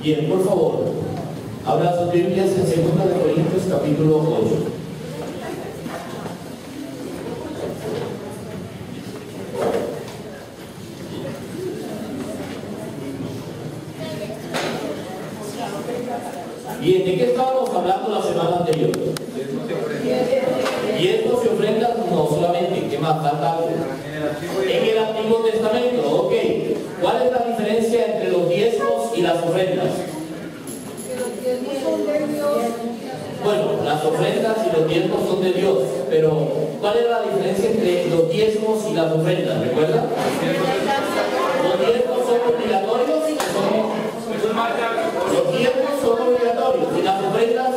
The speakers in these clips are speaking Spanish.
Bien, por favor, abran sus Biblias en 2 Corintios capítulo 8. Bien, ¿de qué estábamos hablando la semana anterior? Diezmos y ofrendas, no solamente, ¿qué más? Falta algo. En el Antiguo Testamento, ok. ¿Cuál es la diferencia entre los diezmos y las ofrendas? Bueno, las ofrendas y los diezmos son de Dios, pero ¿cuál es la diferencia entre los diezmos y las ofrendas? ¿Recuerda? Los diezmos son obligatorios. Los diezmos son obligatorios y las ofrendas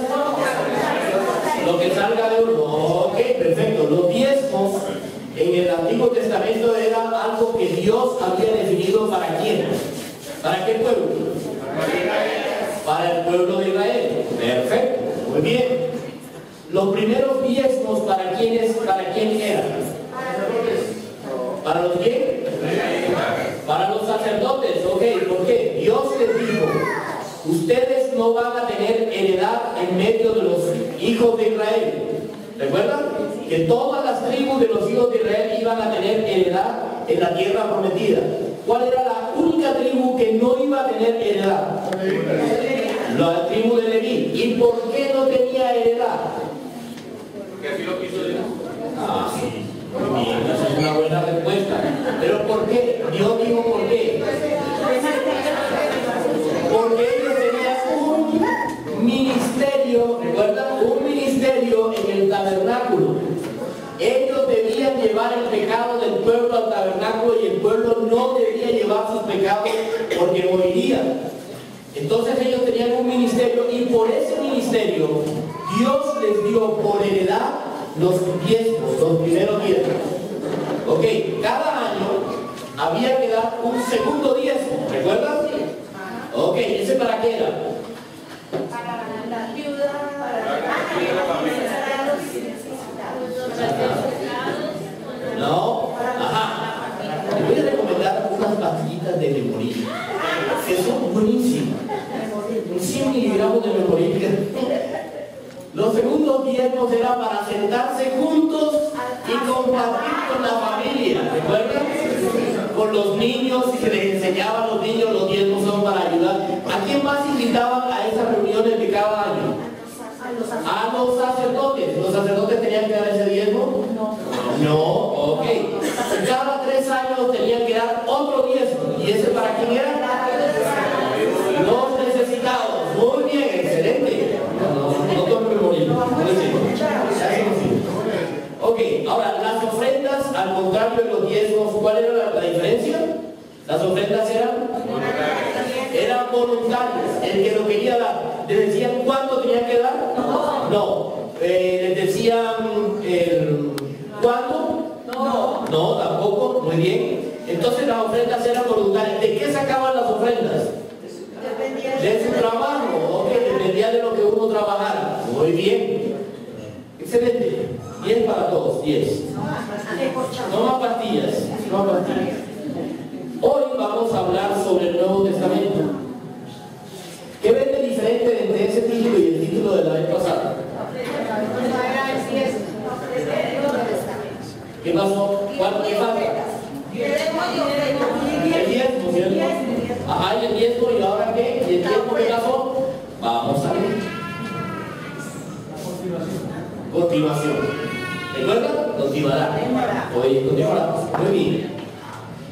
lo que salga de uno. Ok, perfecto. Los diezmos en el Antiguo Testamento era algo que Dios había definido para quién. ¿Para qué pueblo? Para el pueblo de Israel. Perfecto, muy bien. Los primeros diezmos ¿para quién eran? ¿Para los qué? Para los sacerdotes. Ok, ¿por qué? Dios les dijo: ustedes no van a tener heredad en medio de los hijos de Israel. ¿Recuerdan? Que todas las tribus de los hijos de Israel iban a tener heredad en la tierra prometida. ¿Cuál era la única tribu que no iba a tener heredad? La tribu de Leví. ¿Y por qué no tenía heredad? Porque así lo quiso Dios. Ah, sí. Muy bien, esa es una buena respuesta. ¿Pero por qué? Dios dijo por qué. Porque ellos tenían un ministerio, ¿recuerdan? Un ministerio en el tabernáculo. Ellos debían llevar el pecado del pueblo al tabernáculo y el pueblo no debía llevar sus pecados porque morirían. Entonces ellos tenían un ministerio y por ese ministerio Dios les dio por heredad los diezmos, los primeros diezmos. Ok, cada año había que dar un segundo diezmo, ¿recuerdas? Ok, ¿ese para qué era? Para las viudas, para No, ajá. Les voy a recomendar unas pastillitas de memoria que son buenísimas. 100 miligramos de memoria. Los segundos diezmos era para sentarse juntos y compartir con la familia, ¿recuerdan? Con los niños, y se les enseñaba a los niños, los diezmos son para ayudar. ¿A quién más invitaban a esas reuniones de cada año? A los sacerdotes. ¿Los sacerdotes tenían que dar ese diezmo? No, ok. Cada 3 años tenían que dar otro diezmo. ¿Y ese para quién era? Los necesitados. Muy bien, excelente. No tomen memoria. Ok, ahora las ofrendas, al contrario de los diezmos, ¿cuál era la diferencia? Las ofrendas eran voluntarias. El que lo quería dar, ¿les decían cuánto tenía que dar? No. ¿Les decían cuánto? No, tampoco. Muy bien. Entonces las ofrendas eran voluntarias. ¿De qué sacaban las ofrendas? De su trabajo. Ok, dependía de lo que uno trabajara. Muy bien. Excelente. 10 para todos, 10. No más pastillas, no más pastillas. Hoy vamos a hablar sobre el Nuevo Testamento. ¿Qué ven de diferente entre ese título y el título de la vez pasada? ¿Qué pasó? ¿Qué falta? El diezmo, ¿cierto? Ajá, y el diezmo, ¿y ahora qué? ¿Y el diezmo qué pasó? Vamos a ver. Continuación. ¿Recuerdan? Continuará. Hoy continuará. Muy bien.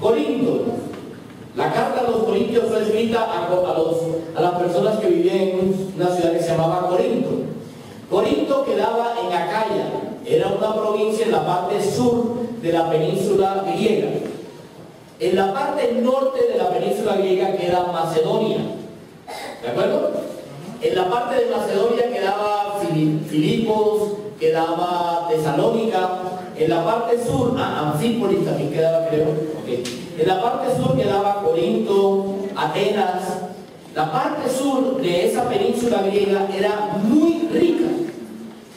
Corinto. La carta a los Corintios fue escrita a las personas que vivían en una ciudad que se llamaba Corinto. Corinto quedaba en Acaya. Era una provincia en la parte sur de la península griega. En la parte norte de la península griega queda Macedonia. ¿De acuerdo? En la parte de Macedonia quedaba Filipos, quedaba Tesalónica. En la parte sur, Anfípolis también quedaba, creo. Okay. En la parte sur quedaba Corinto, Atenas. La parte sur de esa península griega era muy rica.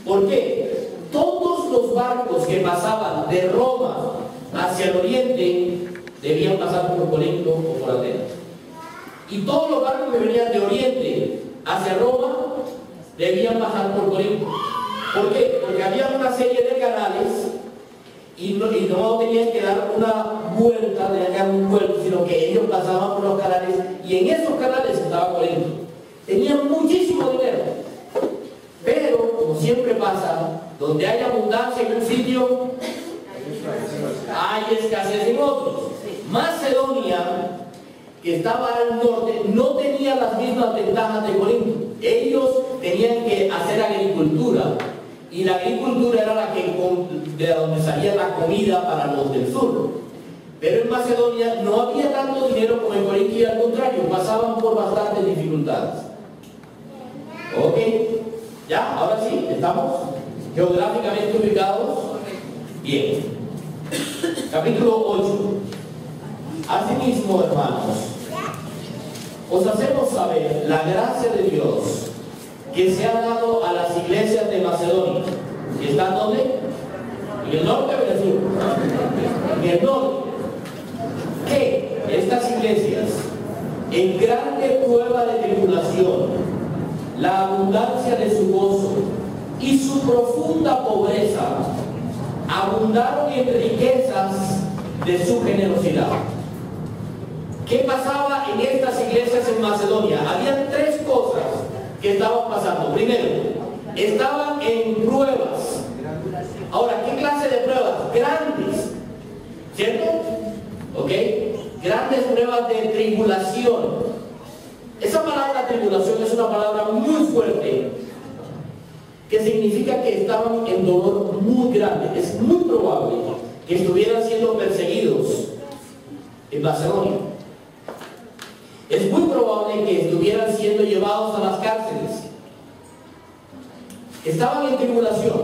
¿Por qué? Todos los barcos que pasaban de Roma hacia el oriente debían pasar por Corinto o por Atenas. Y todos los barcos que venían de Oriente hacia Roma debían pasar por Corinto. ¿Por qué? Porque había una serie de canales y no tenían que dar una vuelta, tenían que dar un puerto, sino que ellos pasaban por los canales y en esos canales estaba Corinto. Tenían muchísimo dinero, pero como siempre pasa, donde hay abundancia en un sitio, hay escasez en otros. Macedonia, que estaba al norte, no tenía las mismas ventajas de Corinto. Ellos tenían que hacer agricultura y la agricultura era la que de donde salía la comida para los del sur. Pero en Macedonia no había tanto dinero como en Corinto y al contrario, pasaban por bastantes dificultades. ¿Ok? ¿Ya? Ahora sí, ¿estamos geográficamente ubicados? Bien. Capítulo 8. Asimismo, hermanos, os hacemos saber la gracia de Dios que se ha dado a las iglesias de Macedonia. ¿Y están dónde? ¿En el norte o en el sur? En el norte. Que estas iglesias, en grande prueba de tribulación, la abundancia de su gozo y su profunda pobreza, abundaron en riquezas de su generosidad. ¿Qué pasaba en estas iglesias en Macedonia? Habían tres cosas que estaban pasando. Primero, estaban en pruebas. Ahora, ¿qué clase de pruebas? Grandes, ¿cierto? ¿Ok? Grandes pruebas de tribulación. Esa palabra tribulación es una palabra muy fuerte, que significa que estaban en dolor muy grande. Es muy probable que estuvieran siendo perseguidos en Macedonia. Es muy probable que estuvieran siendo llevados a las cárceles. Estaban en tribulación,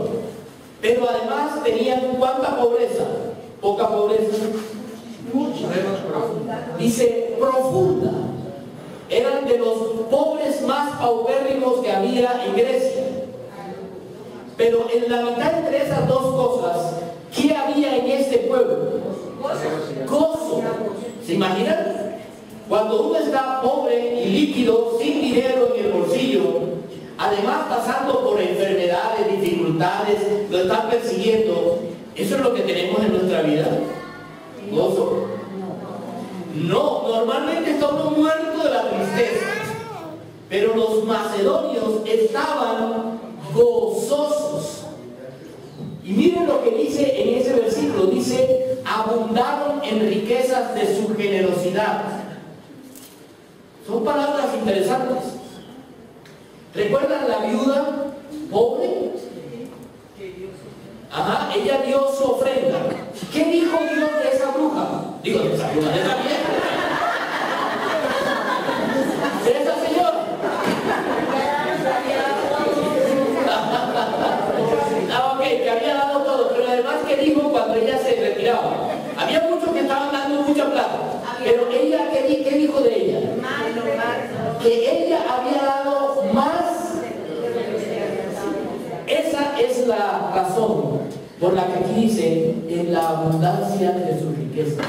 pero además tenían ¿cuánta pobreza? ¿Poca pobreza? Mucha. Dice profunda. Eran de los pobres más paupérrimos que había en Grecia. Pero en la mitad entre esas dos cosas, ¿qué había en este pueblo? Gozo. ¿Se imaginan? Cuando uno está pobre y líquido, sin dinero en el bolsillo, además pasando por enfermedades, dificultades, lo están persiguiendo, ¿eso es lo que tenemos en nuestra vida? ¿Gozo? No, normalmente estamos muertos de la tristeza. Pero los macedonios estaban gozosos. Y miren lo que dice en ese versículo, dice, abundaron en riquezas de su generosidad. Son palabras interesantes. ¿Recuerdan la viuda pobre? Ajá, ella dio su ofrenda. ¿Qué dijo Dios de esa bruja? Digo, de esa bruja, de esa vieja. De esa señora. Ok, que había dado todo, pero además, ¿qué dijo cuando ella se retiraba? Había muchos que estaban dando mucha plata, pero ella, ¿qué dijo de ella? Que ella había dado más. Esa es la razón por la que aquí dice en la abundancia de sus riquezas.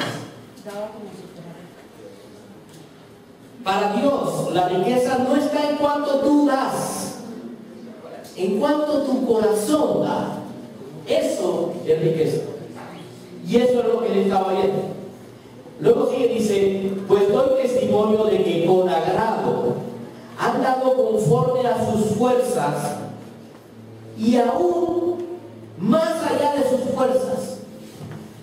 Para Dios, la riqueza no está en cuanto tú das, en cuanto tu corazón da. Eso es riqueza. Y eso es lo que él estaba viendo. Luego sigue, dice, pues doy testimonio de que con agrado han dado conforme a sus fuerzas y aún más allá de sus fuerzas,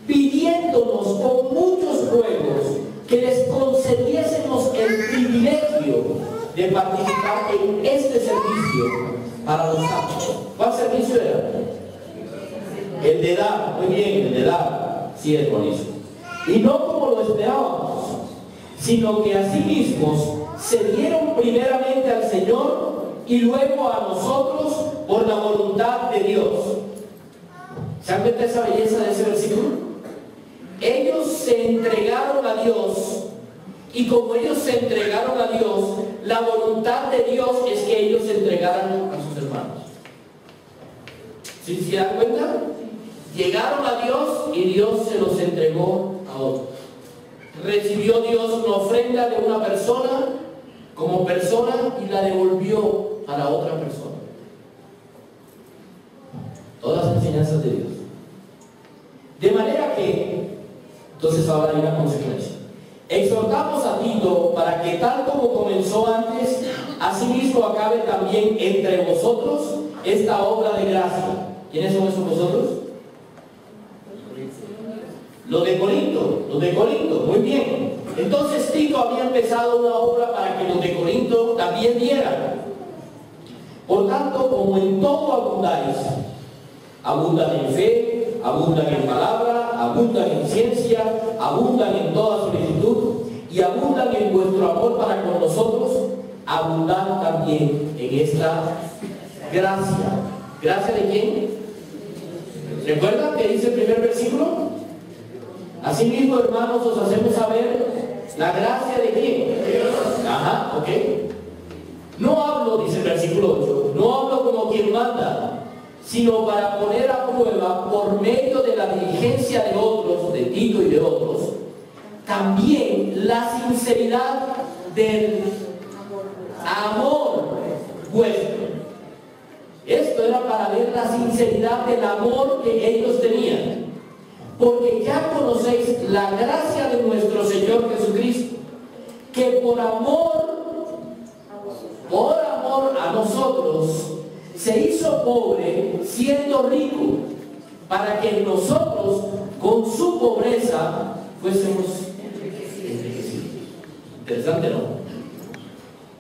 pidiéndonos con muchos ruegos que les concediésemos el privilegio de participar en este servicio para los santos. ¿Cuál servicio era? El de dar, muy bien, el de dar, sí es buenísimo. Y no como lo esperábamos, sino que a sí mismos se dieron primeramente al Señor y luego a nosotros por la voluntad de Dios. ¿Se dan cuenta de esa belleza de ese versículo? Ellos se entregaron a Dios, y como ellos se entregaron a Dios, la voluntad de Dios es que ellos se entregaran a sus hermanos. ¿Sí se dan cuenta? Llegaron a Dios y Dios se los entregó a otros. Recibió Dios una ofrenda de una persona como persona y la devolvió a la otra persona. Todas las enseñanzas de Dios. De manera que, entonces ahora hay una consecuencia. Exhortamos a Tito para que tal como comenzó antes, asimismo acabe también entre vosotros esta obra de gracia. ¿Quiénes son esos vosotros? Los de Corinto, muy bien. Entonces Tito había empezado una obra para que los de Corinto también dieran. Por tanto, como en todo abundáis, abundan en fe, abundan en palabra, abundan en ciencia, abundan en toda solicitud y abundan en vuestro amor para con nosotros, abundan también en esta gracia. ¿Gracia de quién? ¿Recuerdan que dice el primer versículo? Asimismo, hermanos, os hacemos saber la gracia de quién. Ajá, ok. No hablo, dice el versículo 8, no hablo como quien manda, sino para poner a prueba por medio de la diligencia de otros, de Tito y de otros, también la sinceridad del amor vuestro. Esto era para ver la sinceridad del amor que ellos tenían. Porque ya conocéis la gracia de nuestro Señor Jesucristo, que por amor a nosotros, se hizo pobre siendo rico, para que nosotros con su pobreza fuésemos enriquecidos. Interesante, ¿no?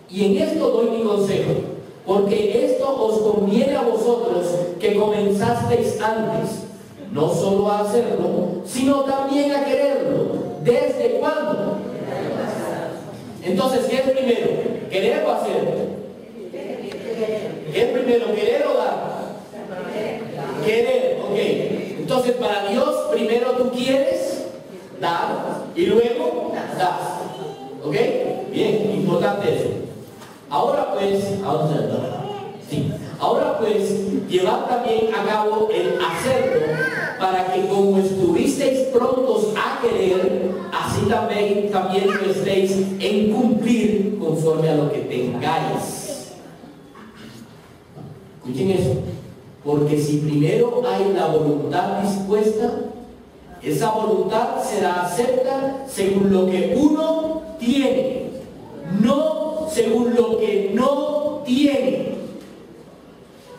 Y en esto doy mi consejo, porque esto os conviene a vosotros que comenzasteis antes, no solo a hacerlo, sino también a quererlo. ¿Desde cuándo? Entonces, ¿qué es primero? ¿Querer o hacer? ¿Qué es primero? ¿Querer o dar? Querer, ok. Entonces, para Dios, primero tú quieres dar y luego das. ¿Ok? Bien, importante eso. Ahora pues, ahora pues, llevad también a cabo el hacerlo, para que como estuvisteis prontos a querer, así también lo estéis en cumplir conforme a lo que tengáis. Escuchen eso, porque si primero hay la voluntad dispuesta, esa voluntad será acepta según lo que uno tiene, no según lo que no tiene.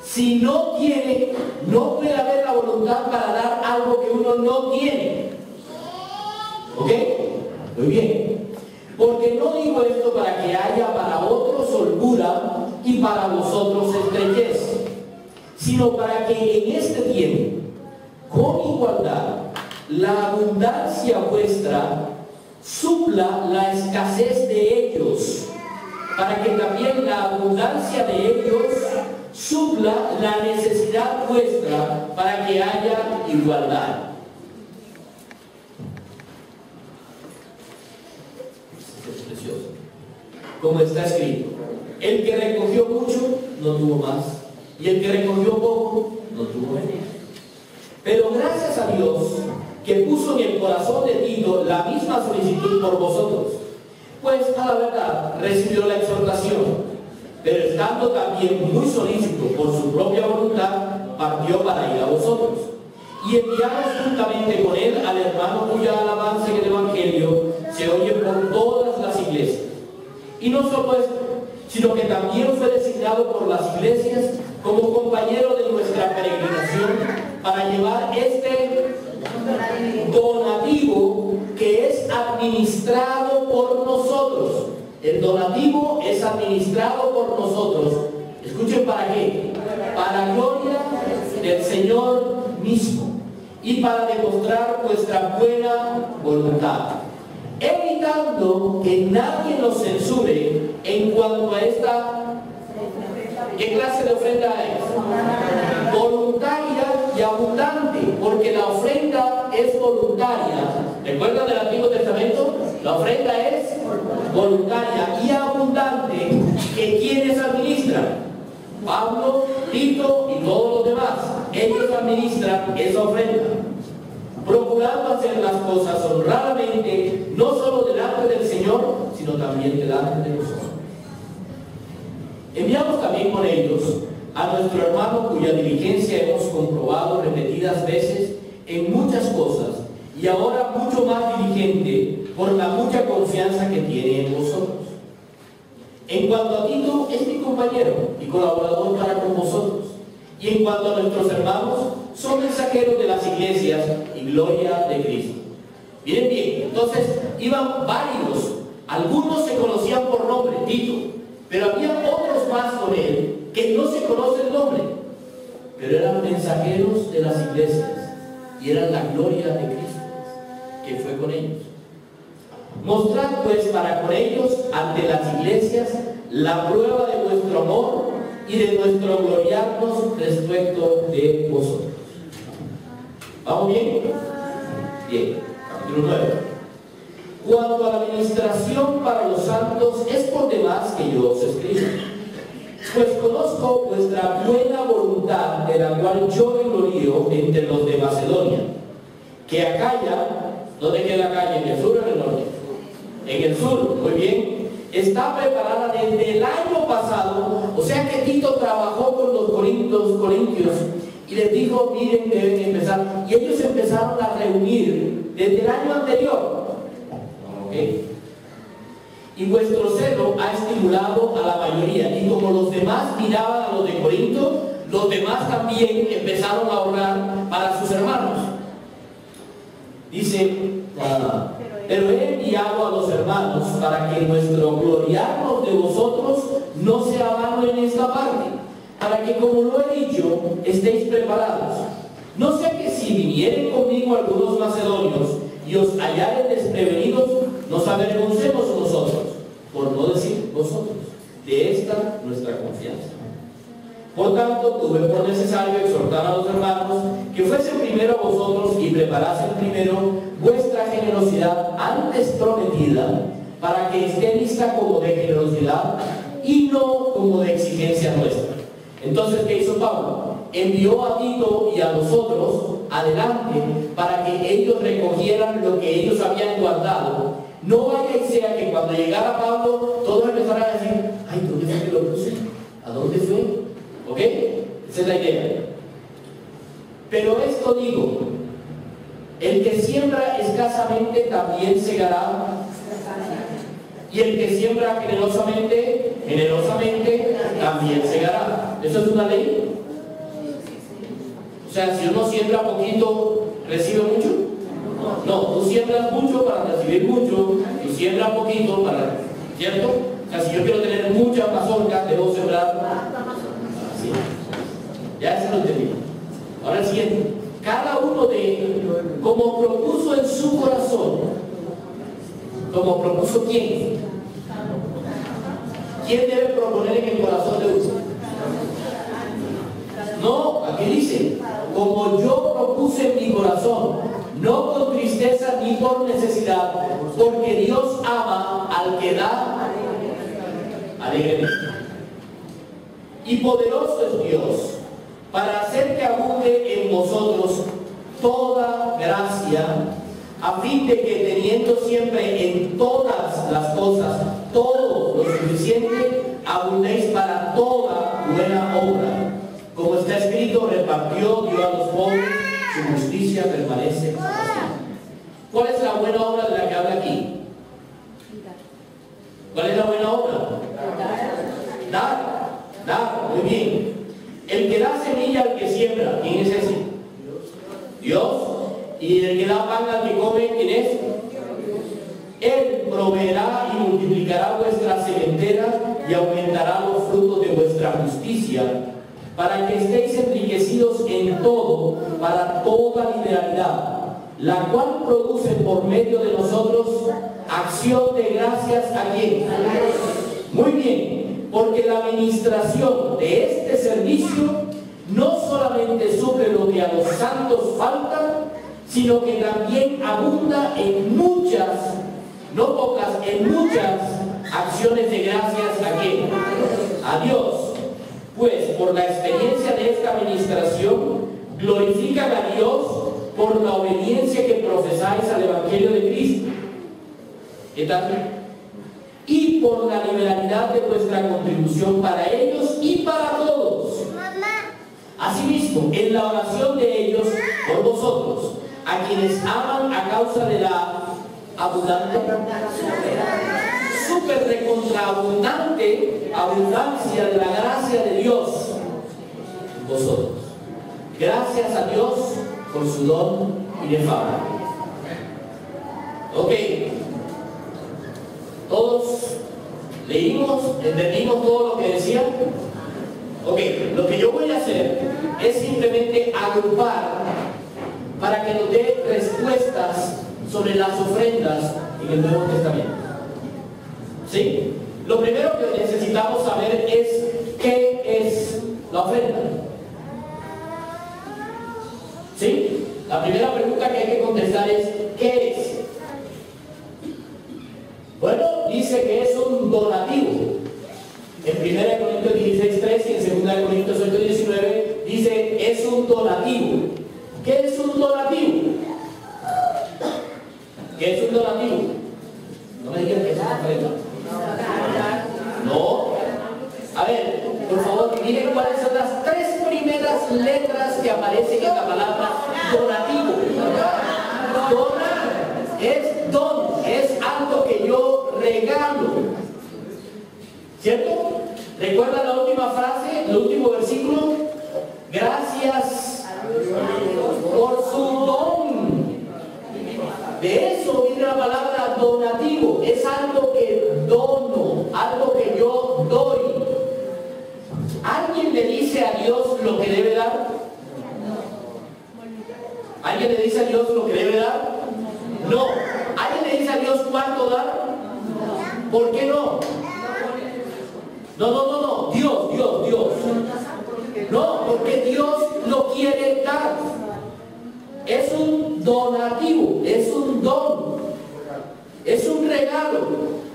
Si no tiene, no puede haber la voluntad para dar algo que uno no tiene. ¿Ok? Muy bien. Porque no digo esto para que haya para otros holgura y para vosotros estrechez, sino para que en este tiempo, con igualdad, la abundancia vuestra supla la escasez de ellos, para que también la abundancia de ellos supla la necesidad vuestra, para que haya igualdad. Es precioso. Como está escrito, el que recogió mucho no tuvo más, y el que recogió poco no tuvo menos. Pero gracias a Dios que puso en el corazón de Tito la misma solicitud por vosotros, pues a la verdad recibió la exhortación, pero estando también muy solícito por su propia voluntad, partió para ir a vosotros. Y enviamos juntamente con él al hermano cuya alabanza en el Evangelio se oye por todas las iglesias. Y no solo esto, sino que también fue designado por las iglesias como compañero de nuestra peregrinación para llevar este donativo que es administrado por nosotros. El donativo es administrado por nosotros. Escuchen, ¿para qué? Para gloria del Señor mismo y para demostrar vuestra buena voluntad, evitando que nadie nos censure en cuanto a esta. ¿Qué clase de ofrenda es? Voluntaria y abundante, porque la ofrenda es voluntaria. ¿Recuerdan del Antiguo Testamento? La ofrenda es voluntaria y abundante, que quienes administran, Pablo, Tito y todos los demás, ellos administran esa ofrenda, procurando hacer las cosas honradamente, no solo delante del Señor, sino también delante de nosotros. Enviamos también con ellos a nuestro hermano cuya diligencia hemos comprobado repetidas veces en muchas cosas, y ahora mucho más diligente por la mucha confianza que tiene en vosotros. En cuanto a Tito, es mi compañero y colaborador para con vosotros. Y en cuanto a nuestros hermanos, son mensajeros de las iglesias y gloria de Cristo. Miren bien, entonces iban varios, algunos se conocían por nombre, Tito, pero había otros más con él que no se conoce el nombre, pero eran mensajeros de las iglesias y eran la gloria de Cristo que fue con ellos. Mostrad pues para con ellos ante las iglesias la prueba de vuestro amor y de nuestro gloriarnos respecto de vosotros. ¿Vamos bien? Bien, capítulo 9. Cuanto a la administración para los santos, es por demás que yo os escribo, pues conozco vuestra buena voluntad, de la cual yo me glorío entre los de Macedonia, que Acaya, ¿dónde queda Acaya? ¿En el sur o en el norte? En el sur, muy bien. Está preparada desde el año pasado, o sea que Tito trabajó con los corintios y les dijo, miren, deben empezar, y ellos empezaron a reunir desde el año anterior. ¿Okay? Y vuestro celo ha estimulado a la mayoría, y como los demás miraban a los de Corinto, los demás también empezaron a orar para sus hermanos. Dice, pero he enviado a los hermanos para que nuestro gloriarnos de vosotros no sea vano en esta parte, para que, como lo he dicho, estéis preparados. No sé que si vinieren conmigo algunos macedonios y os hallaren desprevenidos, nos avergoncemos nosotros, por no decir vosotros, de esta nuestra confianza. Por tanto, tuve por necesario exhortar a los hermanos que fuesen primero a vosotros y preparasen primero vuestra generosidad antes prometida, para que esté lista como de generosidad y no como de exigencia nuestra. Entonces, ¿qué hizo Pablo? Envió a Tito y a los otros adelante para que ellos recogieran lo que ellos habían guardado. No vaya y sea que cuando llegara Pablo todos empezaran a decir, ay, ¿dónde fue que lo puse? ¿A dónde fue? ¿Ok? Esa es la idea. Pero esto digo, el que siembra escasamente también segará, y el que siembra generosamente también segará. ¿Eso es una ley? O sea, si uno siembra poquito, ¿recibe mucho? No, tú siembras mucho para recibir mucho, tú siembras poquito para, ¿cierto? O sea, si yo quiero tener muchas mazorcas, debo sembrar así. Ya se lo entendí. Ahora el siguiente. Cada uno de ellos, como propuso en su corazón, como propuso ¿quién? ¿Quién debe proponer en el corazón de uno? No, aquí dice, como yo propuse en mi corazón, no con tristeza ni por necesidad, porque Dios ama al que da alegremente. Y poderoso es Dios para hacer que abunde en vosotros toda gracia, a fin de que teniendo siempre en todas las cosas todo lo suficiente, abundéis para toda buena obra. Como está escrito, repartió, dio a los pobres, su justicia permanece para siempre. ¿Cuál es la buena obra de la que habla aquí? ¿Cuál es la buena obra? Dar, muy bien. El que da semilla al que siembra, ¿quién es ese? Dios. Y el que da pan al que come, ¿quién es? Él proveerá y multiplicará vuestra sementera y aumentará los frutos de vuestra justicia, para que estéis enriquecidos en todo, para toda liberalidad, la cual produce por medio de nosotros acción de gracias a quién. Muy bien, porque la administración de este servicio no solamente suple lo que a los santos falta, sino que también abunda en muchas, no pocas, en muchas acciones de gracias a quién. A Dios. Pues por la experiencia de esta administración glorifican a Dios por la obediencia que profesáis al Evangelio de Cristo. ¿Qué tal? Y y por la liberalidad de vuestra contribución para ellos y para todos. Asimismo, en la oración de ellos por vosotros, a quienes aman a causa de la abundante, súper recontraabundante abundancia de la gracia de Dios en vosotros. Gracias a Dios por su don inefable. Ok. Todos leímos, entendimos todo lo que decía. Ok, lo que yo voy a hacer es simplemente agrupar para que nos dé respuestas sobre las ofrendas en el Nuevo Testamento. ¿Sí? Lo primero que necesitamos saber es qué es la ofrenda. ¿Sí? La primera pregunta que hay que contestar es ¿qué es? Bueno, dice que es un donativo. En 1 Corintios 16:3 y en 2 Corintios 8:19 dice es un donativo. ¿Qué es un donativo? ¿Qué es un donativo? No me digan que es una ofrenda. No. A ver, por favor, miren cuáles son las 3 primeras letras que aparecen en la palabra donativo. Dona es don, es algo que yo regalo. ¿Cierto? ¿Recuerdan la última frase, el último versículo? Gracias por su don. De eso viene la palabra donativo. Es algo que dono, algo que yo doy. ¿Alguien le dice a Dios lo que debe dar? ¿Alguien le dice a Dios lo que debe dar? No. ¿Alguien le dice a Dios cuánto dar? ¿Por qué no? No. Dios. No, porque Dios lo quiere dar. Es un donativo, es un don, es un regalo.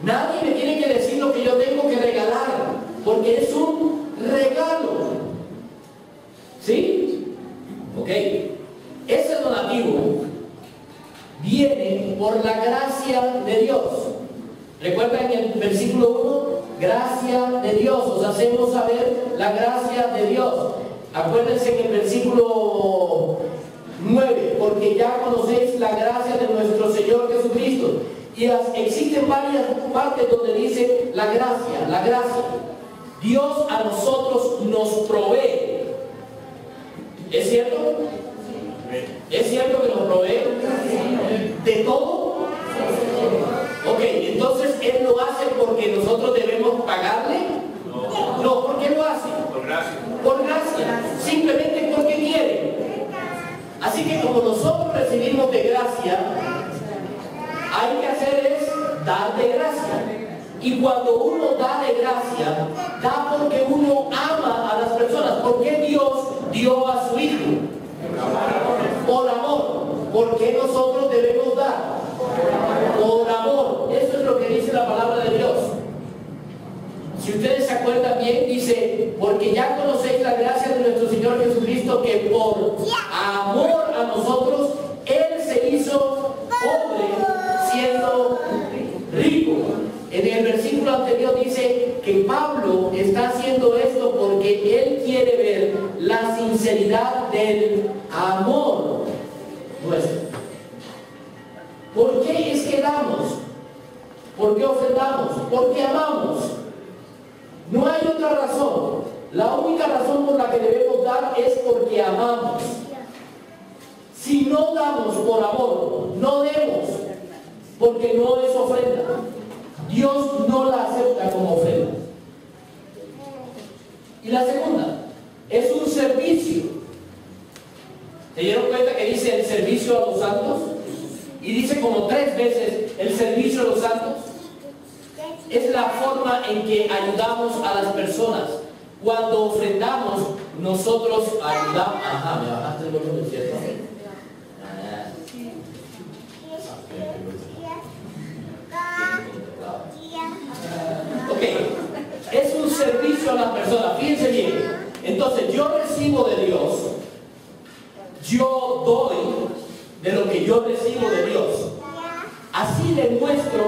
Nadie me tiene que decir lo que yo tengo que regalar, porque es un regalo. ¿Sí? Ok. Ese donativo viene por la gracia de Dios. ¿Recuerdan en el versículo 1? Gracia de Dios, os hacemos saber la gracia de Dios. Acuérdense en el versículo 9, porque ya conocéis la gracia de nuestro Señor Jesucristo. Y existen varias partes donde dice la gracia. Dios a nosotros nos provee. ¿Es cierto? ¿Es cierto que nos provee? ¿De todo? Ok, entonces Él lo hace porque nosotros debemos pagarle. No, ¿por qué lo hace? Por gracia. Por gracia, simplemente porque quiere. Así que como nosotros recibimos de gracia, hay que hacer es dar de gracia. Y cuando uno da de gracia, da porque uno ama a las personas. Porque Dios dio a su Hijo. Por amor. ¿Por qué nosotros debemos dar? Por amor. Eso es lo que dice la palabra de Dios. Si ustedes se acuerdan bien, dice, porque ya conocéis la gracia de nuestro Señor Jesucristo, que por amor a nosotros, Él se hizo pobre siendo rico. En el versículo anterior dice que Pablo está haciendo esto porque él quiere ver la sinceridad del amor nuestro. ¿Por qué es que damos? ¿Por qué ofrendamos? Porque amamos. No hay otra razón. La única razón por la que debemos dar es porque amamos. Si no damos por amor, no demos, porque no es ofrenda. Dios no la acepta como ofrenda. Y la segunda, es un servicio. ¿Se dieron cuenta que dice el servicio a los santos? Y dice como 3 veces el servicio a los santos. Es la forma en que ayudamos a las personas. Cuando ofrendamos, nosotros ayudamos. Ajá, me bajaste el volumen, ¿cierto? Ok, es un servicio a las personas. Fíjense bien. Entonces, yo recibo de Dios, yo doy de lo que yo recibo de Dios. Así demuestro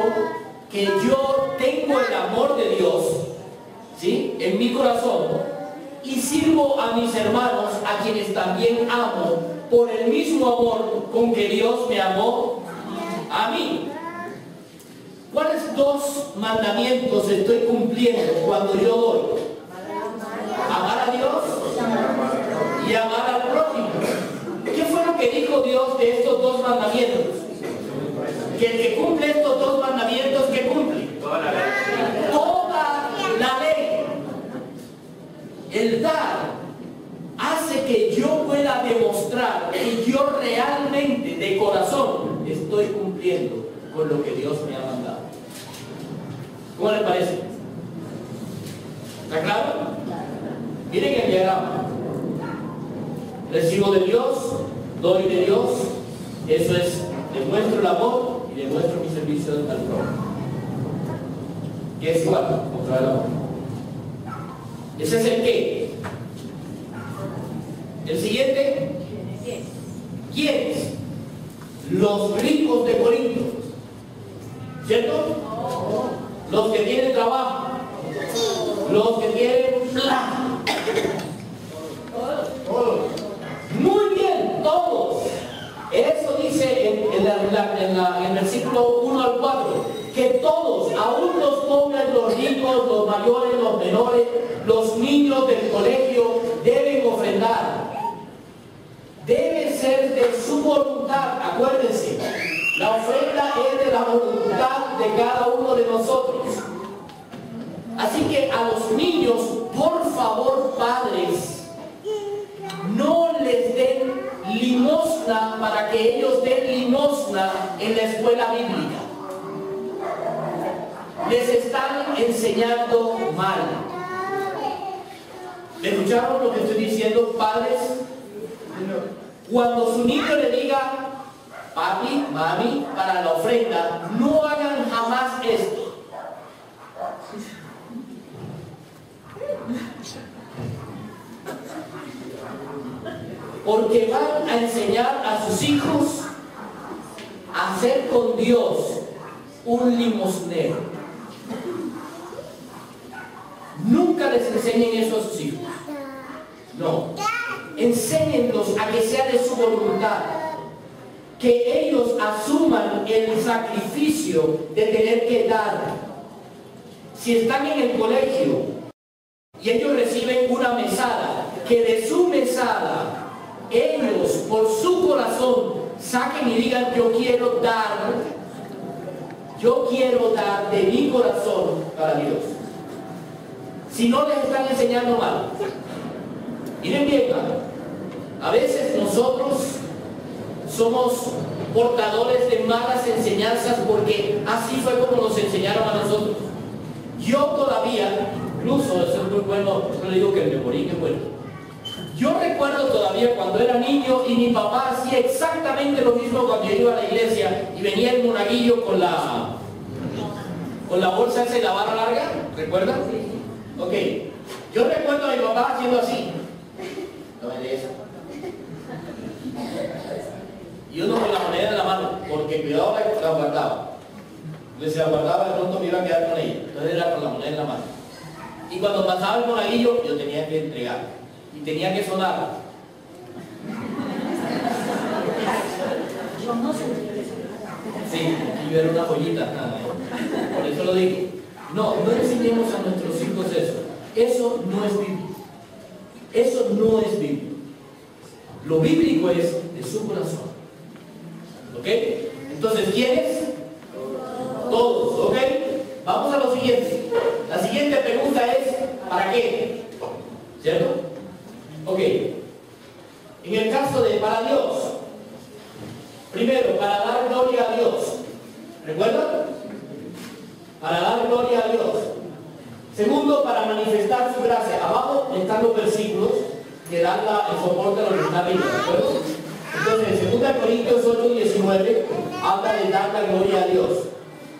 que yo tengo el amor de Dios, ¿sí?, en mi corazón, y sirvo a mis hermanos, a quienes también amo, por el mismo amor con que Dios me amó a mí. ¿Cuáles dos mandamientos estoy cumpliendo cuando yo doy? Amar a Dios y amar al prójimo. ¿Qué fue lo que dijo Dios de estos dos mandamientos? Que el que cumple estos dos mandamientos, ¿qué cumple? Toda la ley. Toda la ley. El dar hace que yo pueda demostrar que yo realmente, de corazón, estoy cumpliendo con lo que Dios me ha mandado. ¿Cómo le parece? ¿Está claro? Miren el diagrama. Recibo de Dios, doy de Dios, eso es, demuestro el amor y demuestro mi servicio al prójimo. Que es igual, mostrar el amor. Ese es el qué. El siguiente, ¿quiénes? Los ricos de Corinto, ¿cierto? Los que tienen trabajo, los que tienen plata. Todos. Muy bien, todos. Eso dice en el versículo 1 al 4, que todos, aún los pobres, los ricos, los mayores, los menores, los niños del colegio, deben ofrendar. Debe ser de su voluntad, acuérdense. La ofrenda es de la voluntad de cada uno de nosotros. Así que a los niños, por favor, padres, no les den limosna para que ellos den limosna en la escuela bíblica. Les están enseñando mal. ¿Me escucharon lo que estoy diciendo, padres? Cuando su niño le diga, papi, mami, para la ofrenda, no hagan jamás esto. Porque van a enseñar a sus hijos a ser con Dios un limosnero. Nunca les enseñen eso a sus hijos. No. Enséñenlos a que sea de su voluntad. Que ellos asuman el sacrificio de tener que dar. Si están en el colegio y ellos reciben una mesada, que de su mesada ellos por su corazón saquen y digan, yo quiero dar de mi corazón para Dios. Si no, les están enseñando mal. Miren bien, a veces nosotros somos portadores de malas enseñanzas porque así fue como nos enseñaron a nosotros. Yo todavía, incluso, eso es muy bueno, no le digo que el memorín es bueno. Yo recuerdo todavía cuando era niño y mi papá hacía exactamente lo mismo cuando yo iba a la iglesia y venía el monaguillo con la bolsa esa y la barra larga, ¿recuerdan? Ok, yo recuerdo a mi papá haciendo así. Tómale esa. Y uno con la moneda en la mano, porque cuidado la guardaba. Entonces si la guardaba de pronto me iba a quedar con ella. Entonces era con la moneda en la mano. Y cuando pasaba el monaguillo, yo tenía que entregar. Y tenía que sonar. Sí, y ver una joyita. Por eso lo digo. No enseñemos a nuestros hijos eso. Eso no es bíblico. Eso no es bíblico. Lo bíblico es de su corazón. ¿Ok? Entonces, ¿quiénes? Todos. ¿Ok? Vamos a lo siguiente. La siguiente pregunta es, ¿para qué? ¿Cierto? Ok. En el caso de para Dios, primero, para dar gloria a Dios. ¿Recuerdan? Para dar gloria a Dios. Segundo, para manifestar su gracia. Abajo están los versículos que dan el soporte a lo que está arriba, ¿de acuerdo? Entonces, en 2 Corintios 8:19 habla de dar la gloria a Dios.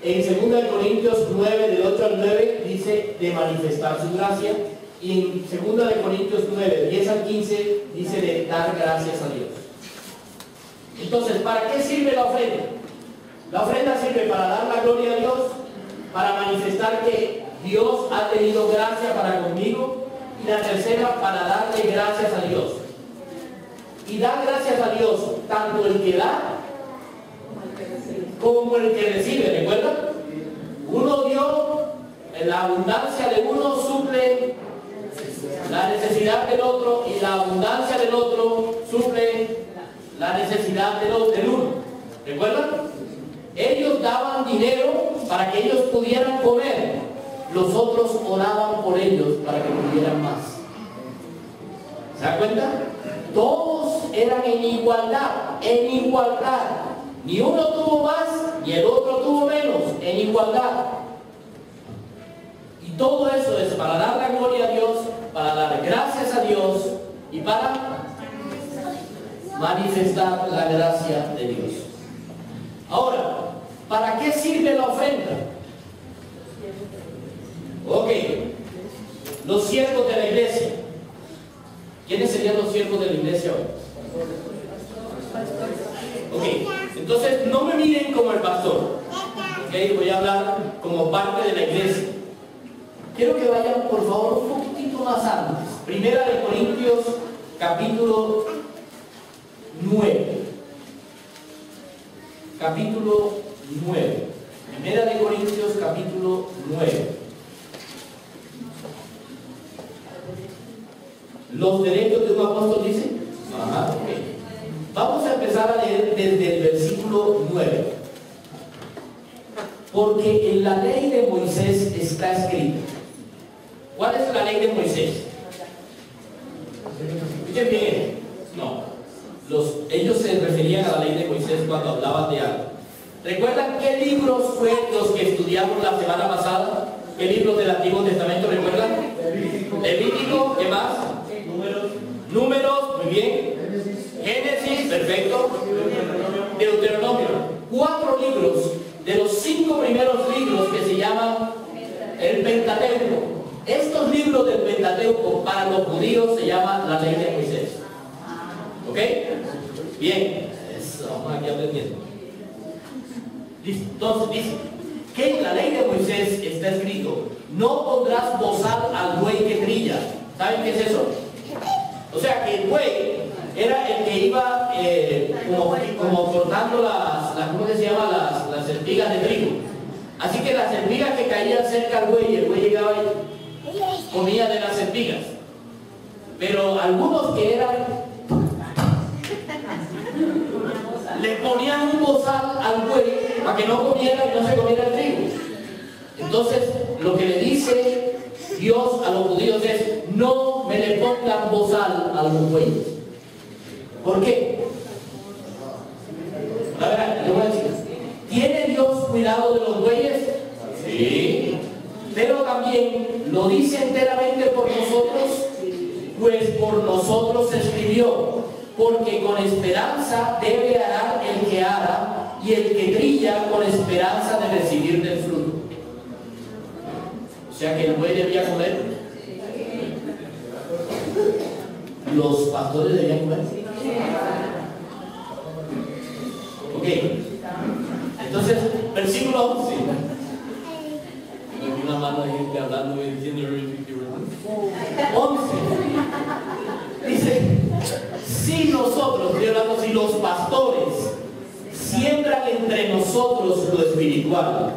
En 2 Corintios 9, del 8 al 9, dice de manifestar su gracia. Y en 2 Corintios 9, 10 al 15, dice de dar gracias a Dios. Entonces, ¿para qué sirve la ofrenda? La ofrenda sirve para dar la gloria a Dios, para manifestar que Dios ha tenido gracia para conmigo. Y la tercera, para darle gracias a Dios. Y dar gracias a Dios, tanto el que da como el que recibe. ¿Recuerdan? Uno dio, en la abundancia de uno suple la necesidad del otro, y la abundancia del otro suple la necesidad del uno. ¿Recuerdan? Ellos daban dinero para que ellos pudieran comer, los otros oraban por ellos para que tuvieran más. ¿Se dan cuenta? Todos eran en igualdad, en igualdad. Ni uno tuvo más, ni el otro tuvo menos, en igualdad. Y todo eso es para dar la gloria a Dios, para dar gracias a Dios y para manifestar la gracia de Dios. Ahora, ¿para qué sirve la ofrenda? Ok, los siervos de la iglesia. ¿Quiénes serían los siervos de la iglesia hoy? Ok, entonces no me miren como el pastor. Ok, voy a hablar como parte de la iglesia. Quiero que vayan por favor un poquitito más antes. Primera de Corintios, capítulo 9. Capítulo 9. Primera de Corintios, capítulo 9. Los derechos de un apóstol, dice. Ajá, ok. Vamos a empezar a leer desde el versículo 9. Porque en la ley de Moisés está escrito. ¿Cuál es la ley de Moisés? Escuchen bien. No. Ellos se referían a la ley de Moisés cuando hablaban de algo. ¿Recuerdan qué libros fue los que estudiamos la semana pasada? ¿Qué libros del Antiguo Testamento recuerdan? Levítico, ¿qué más? Números, muy bien. Génesis, perfecto. Deuteronomio. 4 libros de los 5 primeros libros que se llaman el Pentateuco. Estos libros del Pentateuco para los judíos se llaman la ley de Moisés. ¿Ok? Bien, eso, vamos aquí aprendiendo. Entonces dice que en la ley de Moisés está escrito: no pondrás bozal al buey que trilla. ¿Saben qué es eso? O sea que el buey era el que iba como cortando ¿cómo se llama? Las espigas de trigo. Así que las espigas que caían cerca al buey, el buey llegaba y comía de las espigas. Pero algunos que eran, le ponían un bozal al buey para que no comiera y no se comiera el trigo. Entonces, lo que le dice Dios a los judíos es: no me le pongan bozal a los bueyes. ¿Por qué? A ver, le voy a decir: ¿tiene Dios cuidado de los bueyes? Sí. Pero también lo dice enteramente por nosotros, pues por nosotros se escribió: porque con esperanza debe arar el que ara, y el que trilla con esperanza de recibir del fruto. O sea que el buey debía comer. Los pastores debían comer. Ok. Entonces, versículo 11. Tengo una mano ahí hablando y diciendo 11. Dice: si nosotros, estoy hablando, si los pastores siembran entre nosotros lo espiritual,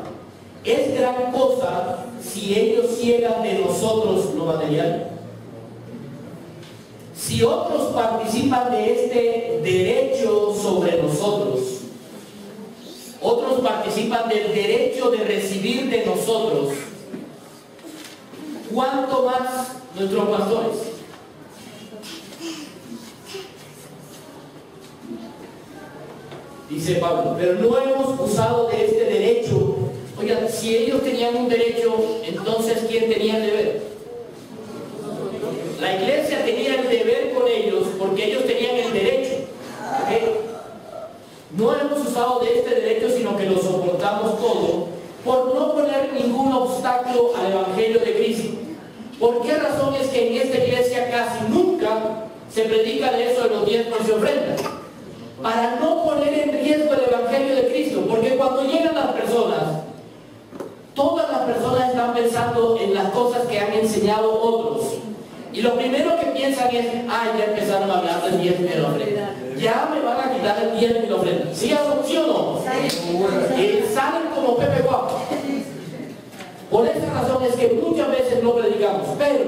es gran cosa si ellos ciegan de nosotros lo material. Si otros participan de este derecho sobre nosotros, otros participan del derecho de recibir de nosotros, ¿cuánto más nuestros pastores? Dice Pablo: pero no hemos usado de este derecho. Oigan, si ellos tenían un derecho, entonces ¿quién tenía el deber? La iglesia tenía el deber con ellos porque ellos tenían el derecho. ¿Okay? No hemos usado de este derecho, sino que lo soportamos todo por no poner ningún obstáculo al evangelio de Cristo. ¿Por qué razón es que en esta iglesia casi nunca se predica de eso de los diezmos y ofrendas? Para no poner en riesgo el evangelio de Cristo, porque cuando llegan las personas, todas las están pensando en las cosas que han enseñado otros. Y lo primero que piensan es, ya empezaron a hablar del diezmo y de la ofrenda. Ya me van a quitar el diezmo y la ofrenda. ¿Sí o no? Salen como Pepe Guapo. Por esa razón es que muchas veces no predicamos, pero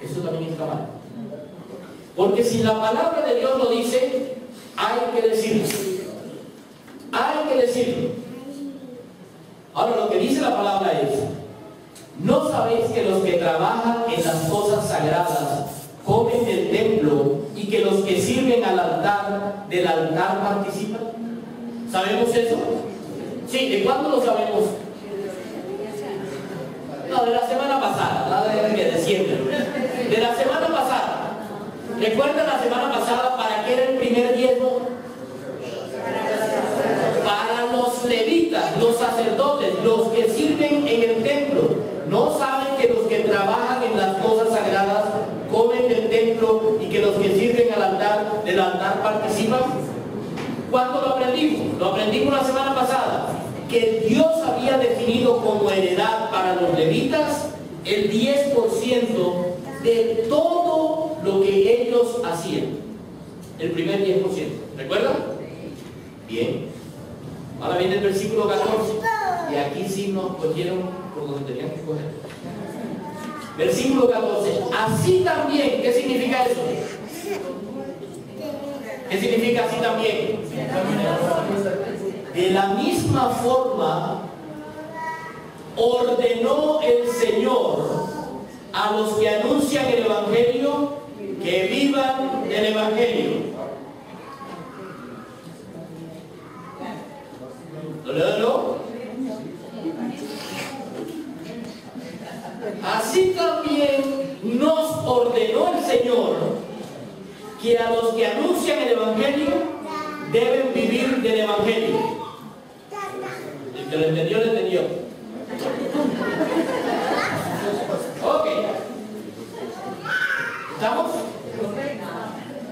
eso también está mal. Porque si la palabra de Dios lo dice, hay que decirlo. Hay que decirlo. Ahora, lo que dice la palabra es, ¿no sabéis que los que trabajan en las cosas sagradas comen del templo y que los que sirven al altar, del altar participan? ¿Sabemos eso? Sí, ¿de cuándo lo sabemos? No, de la semana pasada, nada de siempre. De la semana pasada. ¿Recuerdan la semana pasada para qué era el primer diezmo? Para los levitas, los sacerdotes, los que sirven en el templo. ¿No saben que los que trabajan en las cosas sagradas comen del templo y que los que sirven al altar, del altar participan? ¿Cuándo lo aprendimos? Lo aprendimos la semana pasada. Que Dios había definido como heredad para los levitas el 10% de todo lo que ellos hacían. El primer 10%. ¿Recuerdan? Bien. Ahora viene el versículo 14. Y aquí sí nos cogieron por donde tenían que coger. Versículo 14. Así también, ¿qué significa eso? ¿Qué significa así también? De la misma forma ordenó el Señor a los que anuncian el Evangelio que vivan del Evangelio. ¿Lo leo? Así también nos ordenó el Señor que a los que anuncian el Evangelio deben vivir del Evangelio. El que lo entendió, lo entendió. Ok. ¿Estamos?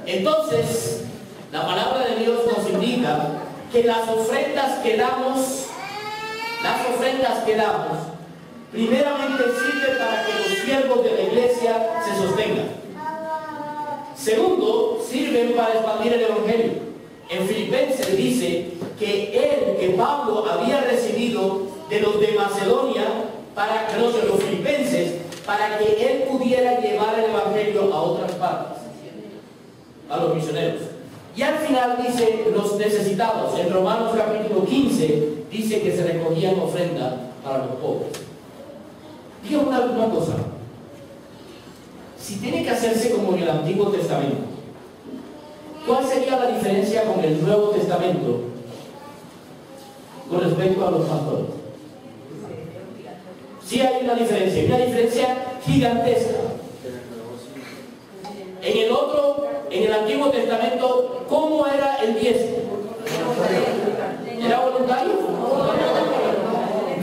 Entonces, la palabra de Dios nos indica que las ofrendas que damos, primeramente sirven para que los siervos de la iglesia se sostengan. Segundo, sirven para expandir el Evangelio. En Filipenses dice que Pablo había recibido de los de Macedonia, de los filipenses, para que él pudiera llevar el Evangelio a otras partes, a los misioneros. Y al final dice los necesitados. En Romanos capítulo 15 dice que se recogían ofrendas para los pobres. Digo una cosa. Si tiene que hacerse como en el Antiguo Testamento, ¿cuál sería la diferencia con el Nuevo Testamento con respecto a los pastores? Sí hay una diferencia gigantesca. En el Antiguo Testamento, ¿cómo era el diezmo? ¿Era voluntario?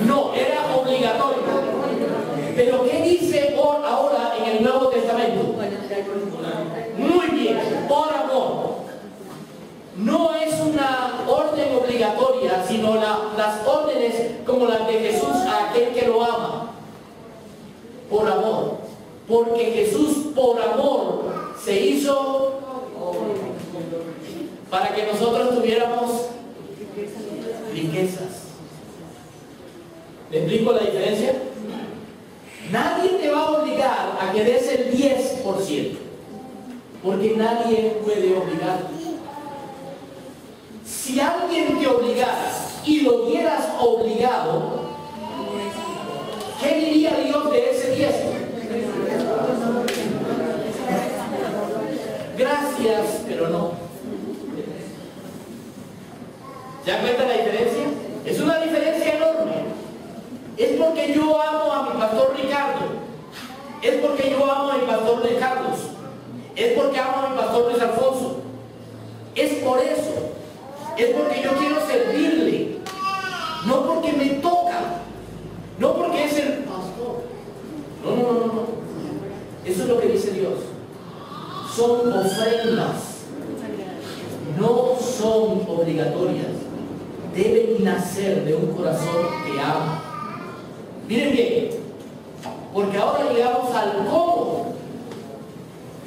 No, era obligatorio. Pero ¿qué dice ahora en el Nuevo Testamento? Muy bien, por amor. No es una orden obligatoria, sino las órdenes como las de Jesús a aquel que lo ama. Por amor. Porque Jesús por amor se hizo para que nosotros tuviéramos riquezas. ¿Me explico la diferencia? Nadie te va a obligar a que des el 10%, porque nadie puede obligarte. Si alguien te obligara y lo dieras obligado, ¿qué diría Dios de ese 10%? Gracias, pero no. ¿Se dan cuenta la diferencia? Es una diferencia enorme. Es porque yo amo a mi pastor Ricardo. Es porque yo amo a mi pastor de Carlos. Es porque amo a mi pastor Luis Alfonso. Es por eso. Es porque yo quiero servirle. No porque me toca. No porque es el pastor. No. Eso es lo que dice Dios. Son ofrendas. No son obligatorias. Deben nacer de un corazón que ama. Miren bien, Porque ahora llegamos al cómo.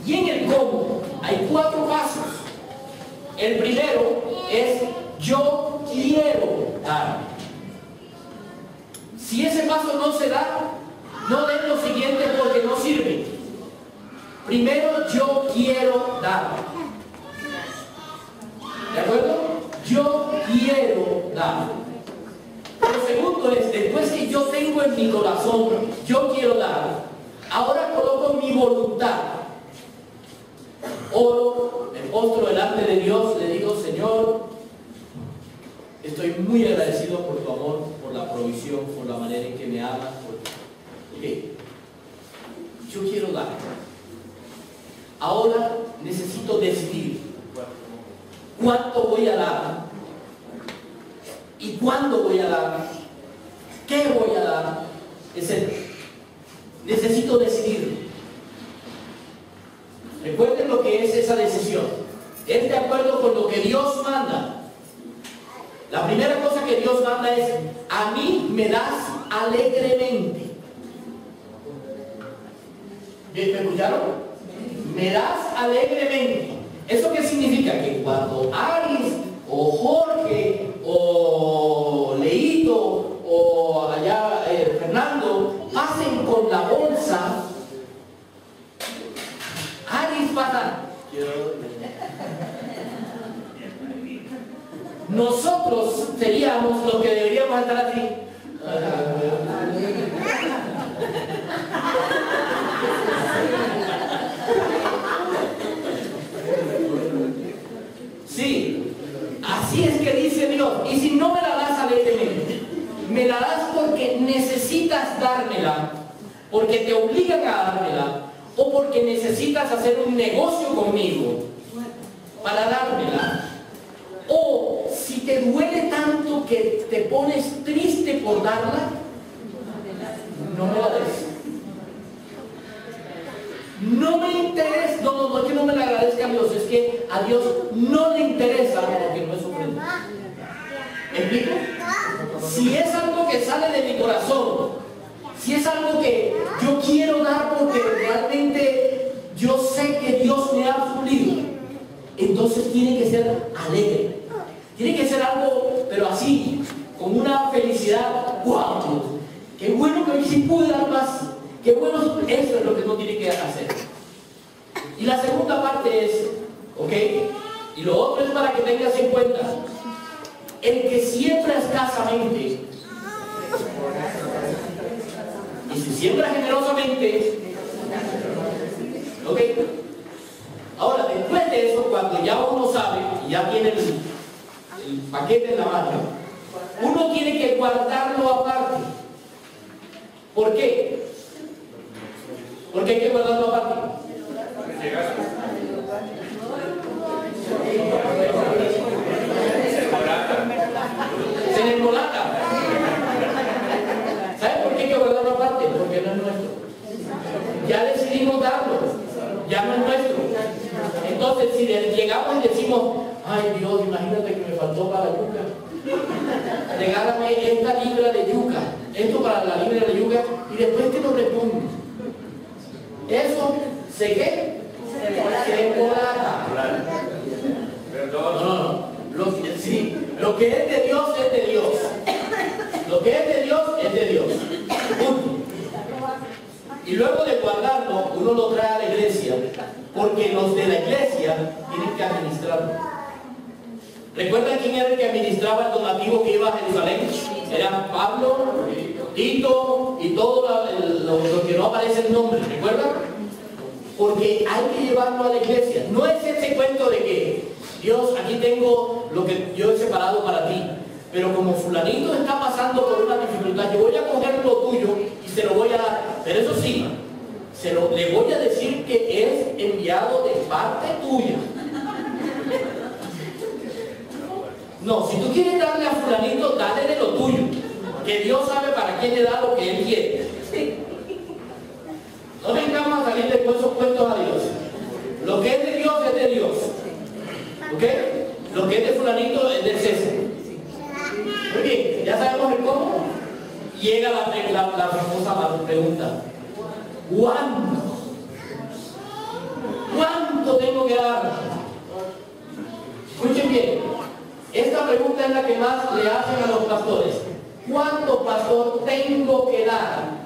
Y en el cómo hay 4 pasos. El primero es yo quiero dar. Si ese paso no se da, no den lo siguiente porque no sirve. Primero yo quiero dar. ¿De acuerdo? Yo quiero dar. Lo segundo es, después que yo tengo en mi corazón, yo quiero dar, ahora coloco mi voluntad. Oro, me postro delante de Dios, le digo, Señor, estoy muy agradecido por tu amor, por la provisión, por la manera en que me amas. Yo quiero dar. Ahora necesito decidir cuánto voy a dar y cuándo voy a dar, qué voy a dar, etc. Necesito decidir. Recuerden lo que es esa decisión. Es de acuerdo con lo que Dios manda. La primera cosa que Dios manda es: a mí me das alegremente. ¿Me escucharon? Me das alegremente. ¿Eso qué significa? Que cuando Aris o Jorge o Leito o allá Fernando pasen con la bolsa, Aris pasa. Nosotros seríamos los que deberíamos estar así. Sí, así es que dice Dios. Y si no me la das alegremente, me la das porque necesitas dármela, porque te obligan a dármela, o porque necesitas hacer un negocio conmigo para dármela. O si te duele tanto que te pones triste por darla, no me la des. No me interesa, no es que no me la agradezca a Dios, es que a Dios no le interesa porque no es ofrenda. ¿Me explico? Si es algo que sale de mi corazón, si es algo que yo quiero dar porque realmente yo sé que Dios me ha suplido, entonces tiene que ser alegre. Tiene que ser algo, pero así, con una felicidad. ¡Wow! ¡Qué bueno que hoy sí pude dar más! ¡Qué bueno! Eso es lo que uno tiene que hacer. Y la segunda parte es, ¿ok? Y lo otro es para que tengas en cuenta: el que siembra escasamente, y si siembra generosamente, ¿ok? Ahora, después de eso, cuando ya uno sabe y ya tiene el paquete en la mano, uno tiene que guardarlo aparte. ¿Por qué? ¿Por qué hay que guardarlo aparte? Se le embolata. ¿Saben por qué hay que guardarlo aparte? Porque no es nuestro. Ya decidimos darlo. Ya no es nuestro. Entonces, si llegamos y decimos: ay Dios, imagínate que me faltó para la yuca, regálame esta libra de yuca, esto para la libra de yuca, y después que nos responde, eso se qué, se embolata. No. Lo que es de Dios es de Dios. Lo que es de Dios es de Dios. Punto. Y luego de guardarlo, uno lo trae a la iglesia, porque los de la iglesia tienen que administrarlo. ¿Recuerdan quién era el que administraba el donativo que iba a Jerusalén? Eran Pablo, Tito y todos los que no aparece el nombre. ¿Recuerdan? Porque hay que llevarlo a la iglesia. No es ese cuento de que Dios, aquí tengo lo que yo he separado para ti, pero como fulanito está pasando por una dificultad, yo voy a coger lo tuyo y se lo voy a dar. Pero eso sí, le voy a decir que es enviado de parte tuya. No, si tú quieres darle a fulanito, dale de lo tuyo, que Dios sabe para quién le da lo que Él quiere. No vengamos a salir después esos cuentos a Dios. Lo que es de Dios es de Dios. ¿Ok? Lo que es de fulanito es de César. Muy bien, ya sabemos el cómo. Llega la famosa pregunta: ¿Cuánto? ¿Cuánto tengo que dar? Escuchen bien, esta pregunta es la que más le hacen a los pastores. ¿Cuánto, pastor, tengo que dar?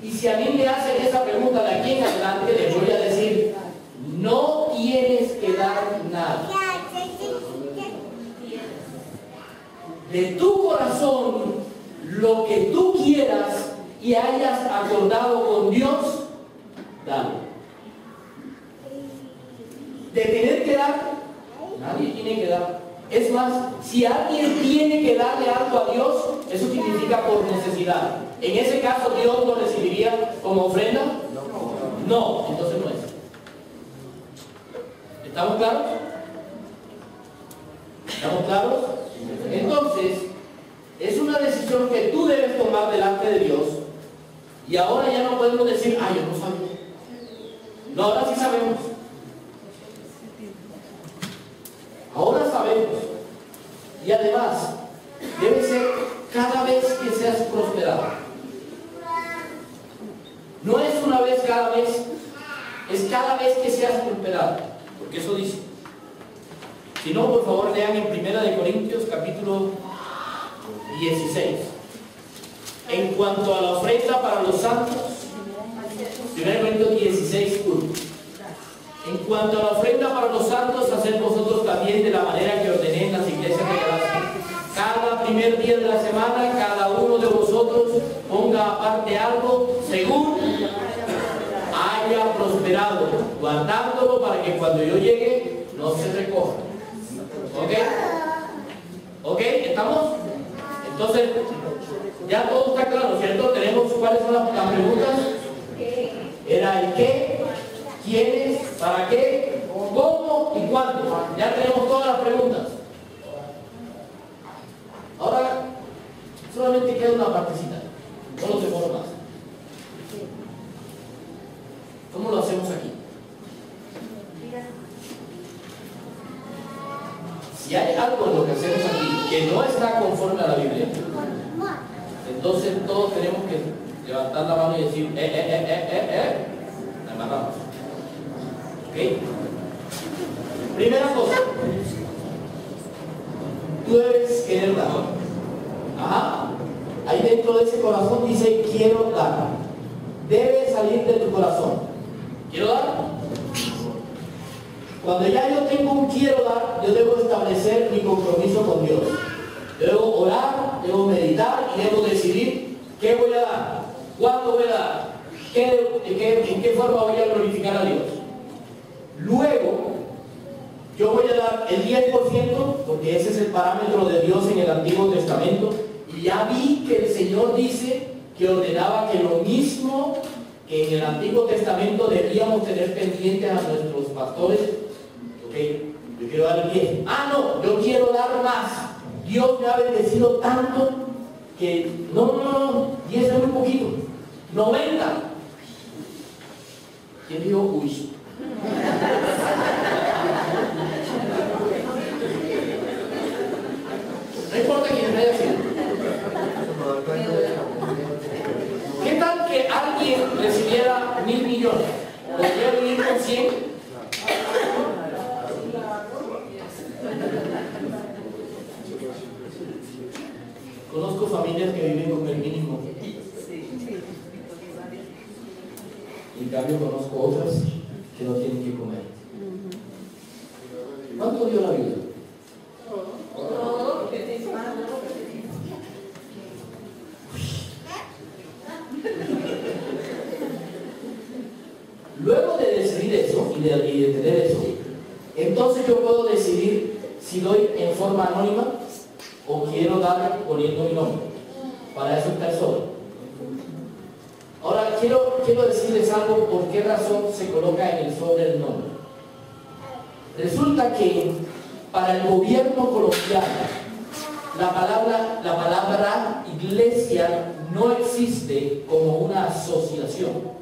Y si a mí me hacen esa pregunta de aquí en adelante, les voy a decir, no tienes que dar nada. De tu corazón, lo que tú quieras y hayas acordado con Dios, dale. De tener que dar, nadie tiene que dar. Es más, si alguien tiene que darle algo a Dios, eso significa por necesidad. En ese caso, ¿Dios lo recibiría como ofrenda? No, entonces no es. ¿Estamos claros? ¿Estamos claros? Entonces, es una decisión que tú debes tomar delante de Dios. Y ahora ya no podemos decir, yo no sabía. No, ahora sí sabemos. Ahora sabemos. Y además, debe ser cada vez que seas prosperado. No es una vez cada mes, es cada vez que seas prosperado. Porque eso dice. Si no, por favor, lean en 1 Corintios capítulo 16. En cuanto a la ofrenda para los santos, 1 Corintios 16, 1. En cuanto a la ofrenda para los santos, haced vosotros también de la manera que ordené en las iglesias de Galacia. Cada primer día de la semana, cada uno de vosotros ponga aparte algo según haya prosperado, guardándolo para que cuando yo llegue no se recoja. ¿Ok? ¿Ok? ¿Estamos? Entonces, ya todo está claro, ¿cierto? Tenemos cuáles son las preguntas. Era el qué, quiénes, para qué, cómo y cuándo. Ya tenemos todas las preguntas. Ahora, solamente queda una partecita. No lo demoro más. ¿Cómo lo hacemos aquí? Si hay algo en lo que hacemos aquí que no está conforme a la Biblia, entonces todos tenemos que levantar la mano y decir, amarramos. ¿Ok? Primera cosa, tú debes querer dar. Ajá. Ahí dentro de ese corazón dice, quiero dar. Debe salir de tu corazón. ¿Quiero dar? Cuando ya yo tengo un quiero dar, yo debo establecer mi compromiso con Dios. Debo orar, debo meditar y debo decidir qué voy a dar, cuándo voy a dar, en qué forma voy a glorificar a Dios. Luego, yo voy a dar el 10%, porque ese es el parámetro de Dios en el Antiguo Testamento. Y ya vi que el Señor dice que ordenaba que lo mismo que en el Antiguo Testamento debíamos tener pendientes a nuestros pastores. Ok, yo quiero dar el 10. No, yo quiero dar más. Dios me ha bendecido tanto que no, 10 es muy poquito. 90. ¿Quién dijo uy? No importa quién haya sido. ¿Qué tal que alguien recibiera 1.000 millones? ¿Podría vivir con 100? Conozco familias que viven con el mínimo. En cambio conozco otras que no tienen que comer. ¿Cuánto dio la Biblia? Luego de decidir eso y de tener eso, entonces yo puedo decidir si doy en forma anónima o quiero dar poniendo mi nombre. Para eso está el sobre. Ahora quiero decirles algo, por qué razón se coloca en el sobre el nombre. Resulta que para el gobierno colombiano la palabra iglesia no existe como una asociación.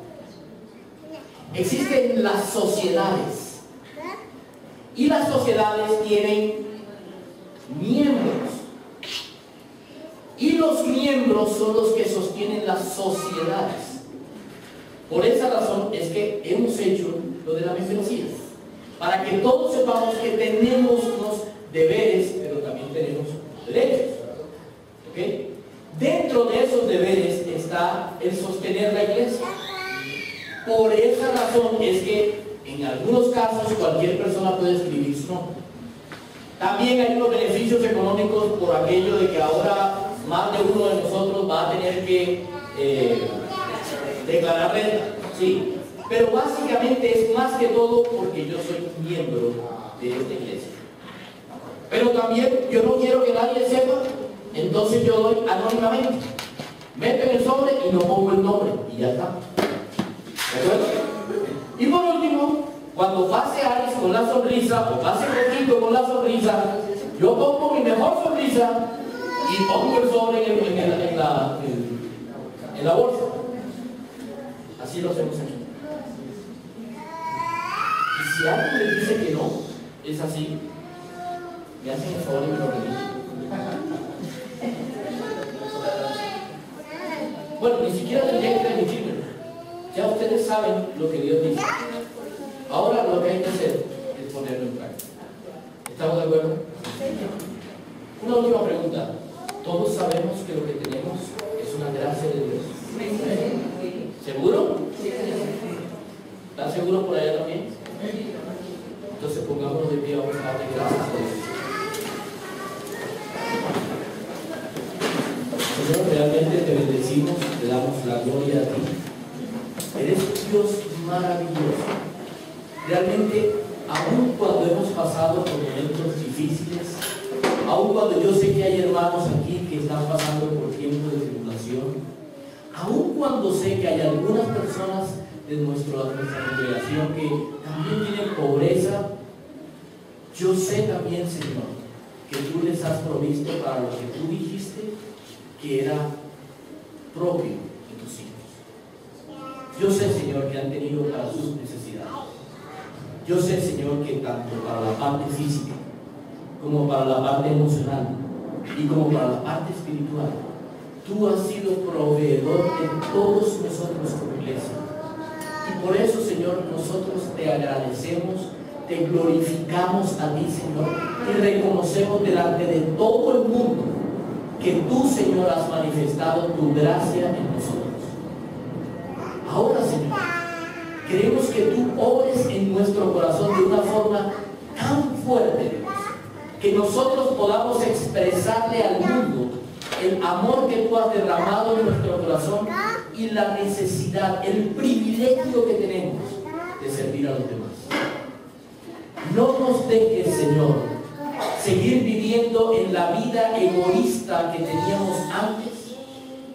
Existen las sociedades y las sociedades tienen miembros y los miembros son los que sostienen las sociedades. Por esa razón es que hemos hecho lo de la membresía, para que todos sepamos que tenemos unos deberes, pero también tenemos derechos. ¿Okay? Dentro de esos deberes está el sostener la iglesia. Por esa razón es que en algunos casos cualquier persona puede escribir su nombre. También hay unos beneficios económicos por aquello de que ahora más de uno de nosotros va a tener que declarar renta. Sí, pero básicamente es más que todo porque yo soy miembro de esta iglesia. Pero también yo no quiero que nadie sepa, entonces yo doy anónimamente. Meto en el sobre y no pongo el nombre y ya está. ¿De acuerdo? Y por último, cuando pase Aris con la sonrisa o pase Coquito con la sonrisa, yo pongo mi mejor sonrisa y pongo el sobre en la bolsa. Así lo hacemos aquí. Y si alguien me dice que no, es así, me hacen el favor y me lo remiten. Bueno, ni siquiera tendría que permitirme. Ya ustedes saben lo que Dios dice. Ahora lo que hay que hacer es ponerlo en práctica. ¿Estamos de acuerdo? Una última pregunta. Todos sabemos que lo que tenemos es una gracia de Dios. ¿Seguro? ¿Están seguros por allá también? Entonces pongámonos de pie, vamos a darle gracias a Dios. Señor, realmente te bendecimos, te damos la gloria a ti. Eres un Dios maravilloso. Realmente, aun cuando hemos pasado por momentos difíciles, aun cuando yo sé que hay hermanos aquí que están pasando por tiempos de tribulación, aun cuando sé que hay algunas personas de nuestra congregación que también tienen pobreza, yo sé también, Señor, que tú les has provisto para lo que tú dijiste que era propio de tus hijos. Yo sé, Señor, que han tenido para sus necesidades. Yo sé, Señor, que tanto para la parte física, como para la parte emocional, y como para la parte espiritual, tú has sido proveedor de todos nosotros como iglesia. Y por eso, Señor, nosotros te agradecemos, te glorificamos a ti, Señor, y reconocemos delante de todo el mundo que tú, Señor, has manifestado tu gracia en nosotros. Ahora, Señor, queremos que tú obres en nuestro corazón de una forma tan fuerte que nosotros podamos expresarle al mundo el amor que tú has derramado en nuestro corazón y la necesidad, el privilegio que tenemos de servir a los demás. No nos dejes, Señor, seguir viviendo en la vida egoísta que teníamos antes,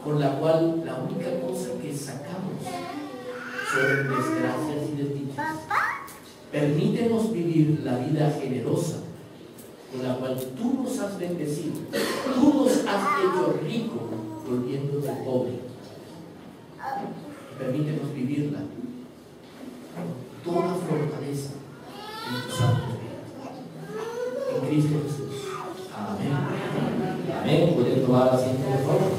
con la cual la única cosa que sacamos son desgracias y desdichas. Permítenos vivir la vida generosa con la cual tú nos has bendecido, tú nos has hecho rico volviéndote pobre. Permítenos vivirla con toda fortaleza en tus santos días. En Cristo Jesús. Amén. Amén. Pueden tomar asiento, por favor.